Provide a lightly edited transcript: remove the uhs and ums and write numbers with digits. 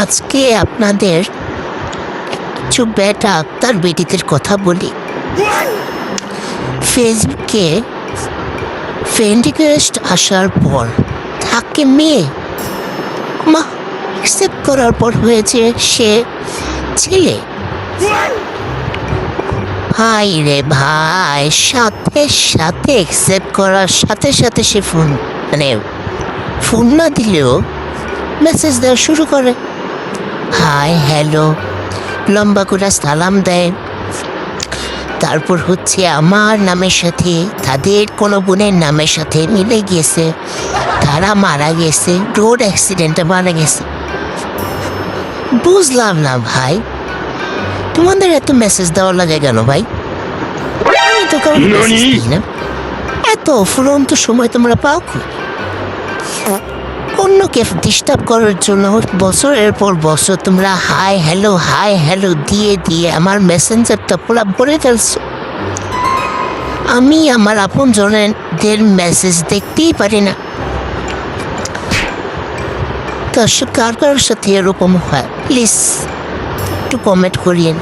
আজকে আপনাদের কিছু বেটা আক্তার বেটিদের কথা বলি। ফেসবুকে ফ্রেন্ড রিকোয়েস্ট আসার পর তাকে মেয়ে অ্যাকসেপ্ট করার পর হয়েছে সে ছেলে। ভাই রে ভাই, সাথে সাথে অ্যাকসেপ্ট করার সাথে সাথে সে ফোন না দিলেও মেসেজ দেওয়া শুরু করে। হাই হ্যালো লম্বা করে সালাম দেয়। তারপর হচ্ছে আমার নামের সাথে তাদের কোনো বোনের নামের সাথে মিলে গিয়েছে, তারা মারা গেছে, রোড অ্যাক্সিডেন্টে মারা গেছে। বুঝলাম না ভাই, তোমাদের এত মেসেজ দেওয়া লাগে কেন ভাই? আমি তো কারণ মেসেজ দিই না, এত অফুরন্ত সময় তোমরা পাও কই? অন্যকে ডিস্টার্ব করার জন্য বছরের পর বছর তোমরা হাই হ্যালো দিয়ে দিয়ে আমার মেসেঞ্জারটা পুরো ভরে ফেলছো। আমি আমার আপন জনের মেসেজ দেখতেই পারি না। কার কারোর সাথে এরকম হয় প্লিজ একটু কমেন্ট করিয়েন।